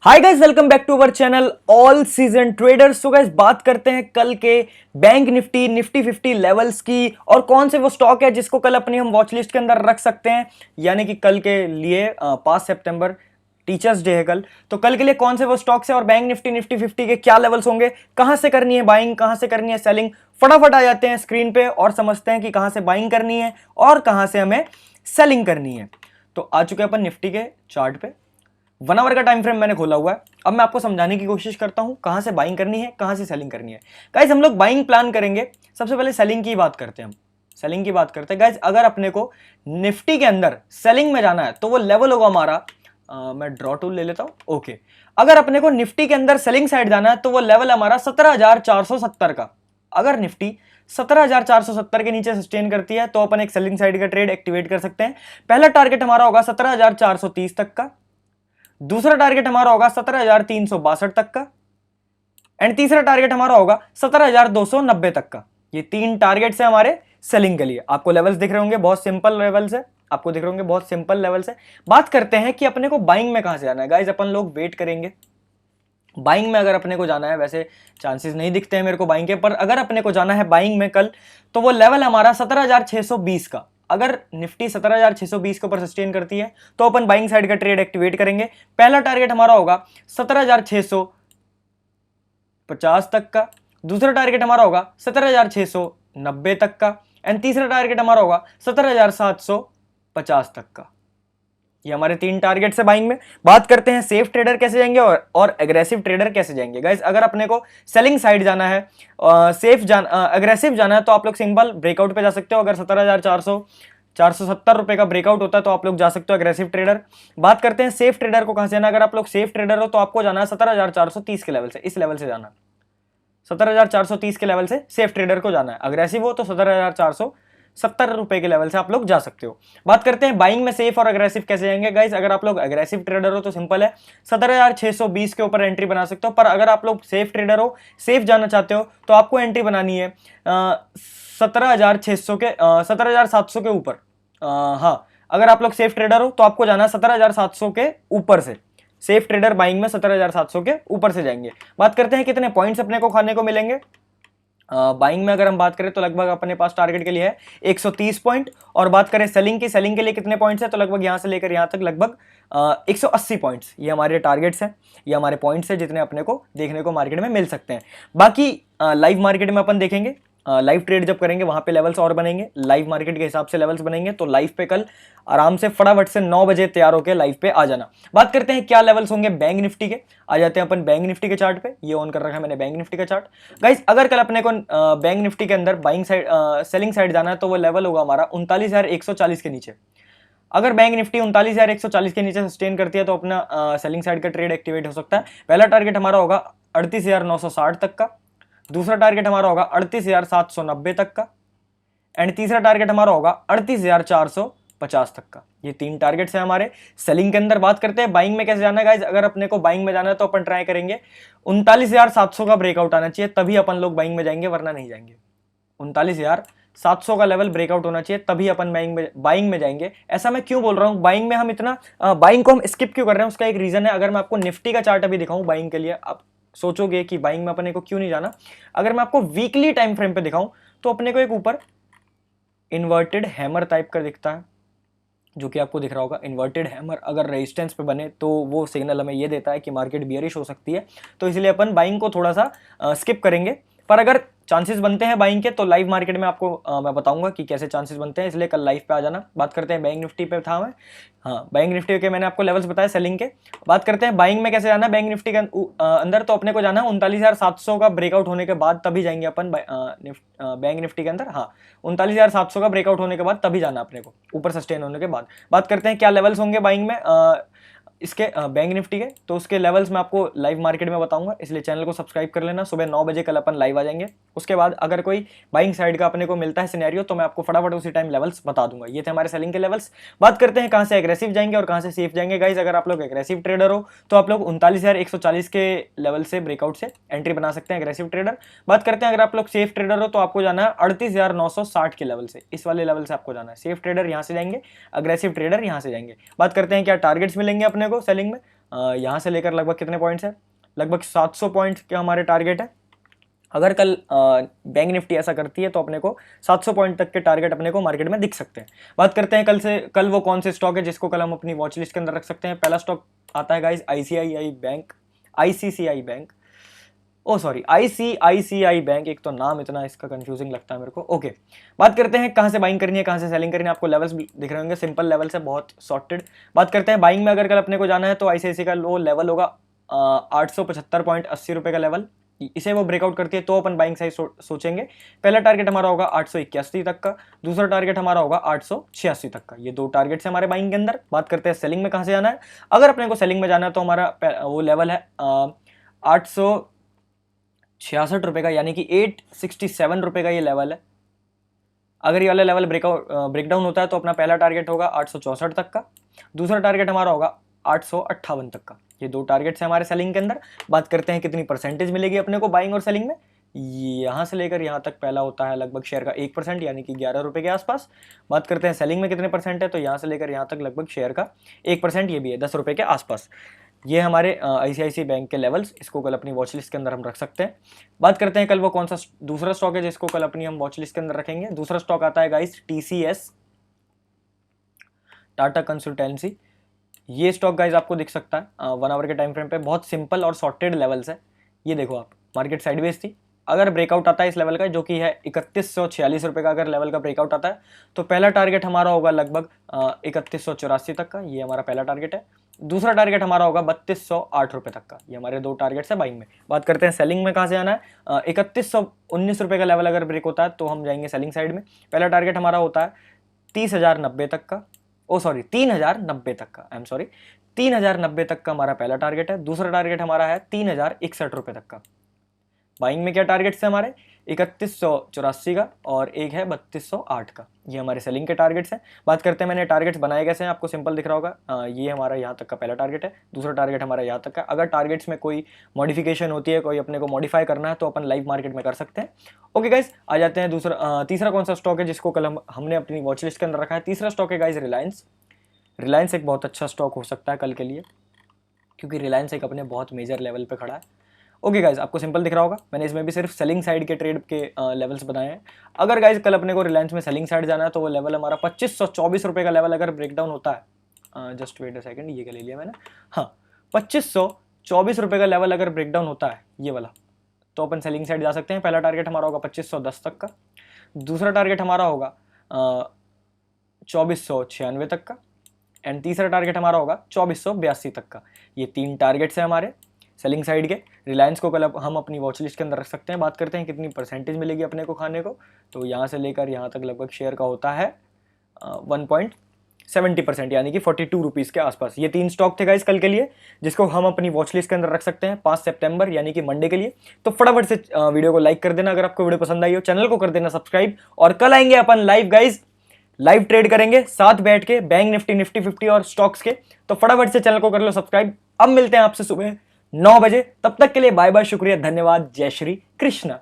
Hi guys, welcome back to our channel all season traders. तो guys बात करते हैं कल के बैंक निफ्टी 50 लेवल्स की और कौन से वो स्टॉक है जिसको कल अपनी हम वॉच लिस्ट के अंदर रख सकते हैं। यानी कि कल के लिए 5 सितंबर टीचर्स डे है कल, तो कल के लिए कौन से वो स्टॉक्स है और बैंक निफ्टी 50 के क्या लेवल्स होंगे, कहां से करनी है बाइंग, कहां से करनी है सेलिंग। फटाफट आ जाते हैं स्क्रीन पे और समझते हैं कि कहां से बाइंग करनी है और कहां से हमें सेलिंग करनी है। तो आ चुके अपन निफ्टी के चार्ट पे। 1 आवर का टाइम फ्रेम मैंने खोला हुआ है। अब मैं आपको समझाने की कोशिश करता हूं कहां से बाइंग करनी है, कहां से सेलिंग करनी है। गाइस हम लोग बाइंग प्लान करेंगे, सबसे पहले सेलिंग की बात करते हैं। हम सेलिंग की बात करते हैं गाइस। अगर अपने को निफ्टी के अंदर सेलिंग में जाना है तो वो लेवल होगा हमारा, मैं ड्रॉ टूल ले लेता हूं। ओके, अगर अपने को निफ्टी के अंदर सेलिंग साइड जाना है तो वो लेवल हमारा 17,470 का। अगर निफ्टी 17,470 के नीचे सस्टेन करती है तो अपन एक सेलिंग साइड का ट्रेड एक्टिवेट कर सकते हैं। पहला टारगेट हमारा होगा 17,430 तक का, दूसरा टारगेट हमारा होगा 17,362 तक का, एंड तीसरा टारगेट हमारा होगा 17,290 तक का। ये 3 टारगेट्स हैं हमारे सेलिंग के लिए। आपको लेवल्स दिख रहे होंगे, बहुत सिंपल लेवल्स है, आपको दिख रहे होंगे बहुत सिंपल लेवल्स है। बात करते हैं कि अपने को बाइंग में कहां से जाना है। गाइस अपन लोग वेट करेंगे बाइंग में। अगर अपने को जाना है, वैसे चांसेस नहीं दिखते हैं मेरे को बाइंग के, पर अगर अपने को जाना है बाइंग में कल तो वो लेवल हमारा 17,620 का। अगर निफ्टी 17,620 के ऊपर सस्टेन करती है तो अपन बाइंग साइड का ट्रेड एक्टिवेट करेंगे। पहला टारगेट हमारा होगा 17,650 तक का, दूसरा टारगेट हमारा होगा 17,690 तक का, एंड तीसरा टारगेट हमारा होगा 17,750 तक का। ये हमारे 3 टारगेट्स है बाइंग में। बात करते हैं सेफ ट्रेडर कैसे जाएंगे और एग्रेसिव ट्रेडर कैसे जाएंगे। गाइस अगर अपने को सेलिंग साइड जाना है, एग्रेसिव जाना है, तो आप लोग सिंपल ब्रेकआउट पे जा सकते हो। अगर 17,470 रुपए का ब्रेकआउट होता है तो आप लोग जा सकते हो एग्रेसिव ट्रेडर। बात करते हैं सेफ ट्रेडर को कहां से जाना। अगर आप लोग सेफ ट्रेडर हो तो आपको जाना है 17,430 के लेवल से, इस लेवल से जाना है। 17,430 के लेवल से सेफ ट्रेडर को जाना है। अग्रेसिव हो तो 17,470 रुपए के लेवल से आप लोग जा सकते हो। बात करते हैं बाइंग में सेफ और अग्रेसिव कैसे जाएंगे। गाइस अगर आप लोग अग्रेसिव ट्रेडर हो तो सिंपल है, 17,620 के ऊपर एंट्री बना सकते हो। पर अगर आप लोग सेफ ट्रेडर हो, सेफ जाना चाहते हो, तो आपको एंट्री बनानी है 17,600 के 17,700 के ऊपर। हाँ, अगर आप लोग सेफ ट्रेडर हो तो आपको जाना है 17,700 के ऊपर से। सेफ ट्रेडर बाइंग में 17,700 के ऊपर से जाएंगे। बात करते हैं कितने पॉइंट्स अपने को खाने को मिलेंगे। बाइंग में अगर हम बात करें तो लगभग अपने पास टारगेट के लिए है 130 पॉइंट। और बात करें सेलिंग की, सेलिंग के लिए कितने पॉइंट्स है, तो लगभग यहां से लेकर यहां तक लगभग 180 पॉइंट्स। ये हमारे टारगेट्स हैं, ये हमारे पॉइंट्स हैं जितने अपने को देखने को मार्केट में मिल सकते हैं। बाकी लाइव मार्केट में अपन देखेंगे, लाइव ट्रेड जब करेंगे वहां पे लेवल्स और बनेंगे, लाइव मार्केट के हिसाब से लेवल्स बनेंगे। तो लाइव पे कल आराम से फटाफट से 9 बजे तैयार होकर लाइव पे आ जाना। बात करते हैं क्या लेवल्स होंगे बैंक निफ्टी के। आ जाते हैं अपन बैंक निफ्टी के चार्ट पे। ये ऑन कर रखा है मैंने बैंक निफ्टी का चार्ट। गाइस अगर कल अपने को बैंक निफ्टी के अंदर बाइंग साइड सेलिंग साइड जाना है तो वो लेवल होगा हमारा 39,140 के नीचे। अगर बैंक निफ्टी 39,140 के नीचे सस्टेन करती है तो अपना सेलिंग साइड का ट्रेड एक्टिवेट हो सकता है। पहला टारगेट हमारा होगा 38,960 तक का, दूसरा टारगेट हमारा होगा 38,790 तक का, एंड तीसरा टारगेट हमारा होगा 38,450 तक का। ये 3 टारगेट्स हैं हमारे सेलिंग के अंदर। बात करते हैं बाइंग में कैसे जाना है। गाइस अगर अपने को बाइंग में जाना है तो अपन ट्राई करेंगे 39,700 का ब्रेकआउट आना चाहिए, तभी अपन लोग बाइंग में जाएंगे, वरना नहीं जाएंगे। 39,700 का लेवल ब्रेकआउट होना चाहिए तभी अपन बाइंग में जाएंगे। ऐसा मैं क्यों बोल रहा हूं, बाइंग में हम इतना बाइंग को हम स्किप क्यों कर रहे हैं, उसका एक रीजन है। अगर मैं आपको निफ्टी का चार्ट अभी दिखाऊं बाइंग के लिए, आप सोचोगे कि बाइंग में अपने को क्यों नहीं जाना। अगर मैं आपको वीकली टाइम फ्रेम पे दिखाऊं तो अपने को एक ऊपर इन्वर्टेड हैमर टाइप का दिखता है, जो कि आपको दिख रहा होगा। इन्वर्टेड हैमर अगर रेजिस्टेंस पे बने तो वो सिग्नल हमें ये देता है कि मार्केट बियरिश हो सकती है, तो इसलिए अपन बाइंग को थोड़ा सा स्किप करेंगे। पर अगर चांसेस बनते हैं बाइंग के तो लाइव मार्केट में आपको मैं बताऊंगा कि कैसे चांसेस बनते हैं, इसलिए कल लाइव पे आ जाना। बात करते हैं बैंक निफ्टी पे था मैं, हाँ बैंक निफ्टी के मैंने आपको लेवल्स बताया सेलिंग के। बात करते हैं बाइंग में कैसे जाना है बैंक निफ्टी के अंदर। तो अपने को जाना है 39,700 का ब्रेकआउट होने के बाद तभी जाएंगे अपन बैंक निफ्टी के अंदर। हाँ, 39,700 का ब्रेकआउट होने के बाद तभी जाना अपने को, ऊपर सस्टेन होने के बाद। बात करते हैं क्या लेवल्स होंगे बाइंग में इसके बैंक निफ्टी के, तो उसके लेवल्स मैं आपको लाइव मार्केट में बताऊंगा, इसलिए चैनल को सब्सक्राइब कर लेना। सुबह 9 बजे कल अपन लाइव आ जाएंगे। उसके बाद अगर कोई बाइंग साइड का अपने को मिलता है सिनेरियो तो मैं आपको फटाफट उसी टाइम लेवल्स बता दूंगा। ये थे हमारे सेलिंग के लेवल्स। बात करते हैं कहां से एग्रेसिव जाएंगे और कहां से सेफ जाएंगे। गाइस अगर आप लोग एग्रेसिव ट्रेडर हो तो आप लोग 39,140 के लेवल से ब्रेकआउट से एंट्री बना सकते हैं एग्रेसिव ट्रेडर। बात करते हैं अगर आप लोग सेफ ट्रेडर हो तो आपको जाना है 38,960 के लेवल से, इस वाले लेवल से आपको जाना है। सेफ ट्रेडर यहां से जाएंगे, अग्रेसिव ट्रेडर यहां से जाएंगे। बात करते हैं क्या टारगेट्स मिलेंगे अपने को सेलिंग में। यहाँ से लेकर लगभग कितने पॉइंट्स है, लगभग 700 पॉइंट्स के हमारे टारगेट है। अगर कल बैंक निफ्टी ऐसा करती है तो अपने को 700 पॉइंट तक के टारगेट अपने को मार्केट में दिख सकते हैं। बात करते हैं कल वो कौन से स्टॉक है जिसको कल हम अपनी वॉच लिस्ट के अंदर रख सकते हैं। पहला स्टॉक आता है गाइस आईसीआईसीआई बैंक, ओ सॉरी आईसीआईसीआई बैंक, एक तो नाम इतना इसका कंफ्यूजिंग लगता है मेरे को। ओके, बात करते हैं कहाँ से बाइंग करनी है, कहाँ से सेलिंग करनी है। आपको लेवल्स दिख रहे होंगे, सिंपल लेवल्स है, बहुत सॉर्टेड। बात करते हैं बाइंग में, अगर कल अपने को जाना है तो आईसीआईसी का लो लेवल होगा 875.80 रुपये का लेवल। इसे वो ब्रेकआउट करती है तो अपन बाइंग साइज सोचेंगे। पहला टारगेट हमारा होगा 881 तक का, दूसरा टारगेट हमारा होगा 886 तक का। ये दो टारगेट्स है हमारे बाइंग के अंदर। बात करते हैं सेलिंग में कहाँ से जाना है। अगर अपने को सेलिंग में जाना है तो हमारा वो लेवल है 866 रुपये का, यानी कि 867 रुपये का ये लेवल है। अगर ये वाला लेवल ब्रेकडाउन होता है तो अपना पहला टारगेट होगा 864 तक का, दूसरा टारगेट हमारा होगा 858 तक का। ये दो टारगेट्स हैं हमारे सेलिंग के अंदर। बात करते हैं कितनी परसेंटेज मिलेगी अपने को बाइंग और सेलिंग में। यहाँ से लेकर यहाँ तक पहला होता है लगभग शेयर का 1%, यानी कि 11 रुपये के आसपास। बात करते हैं सेलिंग में कितने परसेंट है, तो यहाँ से लेकर यहाँ तक लगभग शेयर का 1%, ये भी है 10 रुपये के आसपास। ये हमारे आईसीआईसी बैंक के लेवल्स, इसको कल अपनी वॉच लिस्ट के अंदर हम रख सकते हैं। बात करते हैं कल वो कौन सा दूसरा स्टॉक है जिसको कल अपनी हम वॉच लिस्ट के अंदर रखेंगे। दूसरा स्टॉक आता है गाइस टीसीएस, टाटा कंसल्टेंसी। ये स्टॉक गाइज आपको दिख सकता है 1 आवर के टाइम फ्रेम पे, बहुत सिंपल और सॉर्टेड लेवल्स है। ये देखो आप, मार्केट साइडवेज थी, अगर ब्रेकआउट आता है इस लेवल का जो कि है 3146 रुपये का, अगर लेवल का ब्रेकआउट आता है तो पहला टारगेट हमारा होगा लगभग 3184 तक का, ये हमारा पहला टारगेट है। दूसरा टारगेट हमारा होगा 3208 रुपये तक का। ये हमारे दो टारगेट्स है बाइंग में। बात करते हैं सेलिंग में कहाँ से आना है। 3119 रुपये का लेवल अगर ब्रेक होता है तो हम जाएंगे सेलिंग साइड में। पहला टारगेट हमारा होता है 30,090 तक का, ओ सॉरी 3090 तक का, आई एम सॉरी 3090 तक का हमारा पहला टारगेट है। दूसरा टारगेट हमारा है 3061 रुपये तक का। बाइंग में क्या टारगेट्स है हमारे, 3184 का और एक है 3208 का। ये हमारे सेलिंग के टारगेट्स हैं। बात करते हैं मैंने टारगेट्स बनाए कैसे हैं, आपको सिंपल दिख रहा होगा। ये हमारा यहाँ तक का पहला टारगेट है, दूसरा टारगेट हमारा यहाँ तक का। अगर टारगेट्स में कोई मॉडिफिकेशन होती है, कोई अपने को मॉडिफाई करना है तो अपन लाइव मार्केट में कर सकते हैं। ओके गाइज, आ जाते हैं तीसरा कौन सा स्टॉक है जिसको कल हमने अपनी वॉच लिस्ट के अंदर रखा है। तीसरा स्टॉक है गाइज रिलायंस। रिलायंस एक बहुत अच्छा स्टॉक हो सकता है कल के लिए, क्योंकि रिलायंस एक अपने बहुत मेजर लेवल पे खड़ा है। ओके गाइज, आपको सिंपल दिख रहा होगा, मैंने इसमें भी सिर्फ सेलिंग साइड के ट्रेड के लेवल्स बनाए हैं। अगर गाइज कल अपने को रिलायंस में सेलिंग साइड जाना है तो वो लेवल हमारा 2524 रुपये का लेवल अगर ब्रेकडाउन होता है, जस्ट वेट अ सेकंड, ये क्या ले लिया मैंने, हाँ 2524 रुपये का लेवल अगर ब्रेकडाउन होता है ये वाला, तो अपन सेलिंग साइड जा सकते हैं। पहला टारगेट हमारा होगा 2510 तक का, दूसरा टारगेट हमारा होगा 2496 तक का, एंड तीसरा टारगेट हमारा होगा 2482 तक का। ये तीन टारगेट्स हैं हमारे सेलिंग साइड के। रिलायंस को कल हम अपनी वॉच लिस्ट के अंदर रख सकते हैं। बात करते हैं कितनी परसेंटेज मिलेगी अपने को खाने को, तो यहाँ से लेकर यहाँ तक लगभग शेयर का होता है 1.70%, यानी कि 42 रुपीज़ के आसपास। ये तीन स्टॉक थे गाइस कल के लिए, जिसको हम अपनी वॉच लिस्ट के अंदर रख सकते हैं 5 सितंबर यानी कि मंडे के लिए। तो फटाफट से वीडियो को लाइक कर देना अगर आपको वीडियो पसंद आई हो, चैनल को कर देना सब्सक्राइब, और कल आएंगे अपन लाइव गाइज, लाइव ट्रेड करेंगे साथ बैठ के बैंक निफ्टी, निफ्टी 50 और स्टॉक्स के। तो फटाफट से चैनल को कर लो सब्सक्राइब। अब मिलते हैं आपसे सुबह 9 बजे, तब तक के लिए बाय बाय, शुक्रिया, धन्यवाद, जय श्री कृष्णा।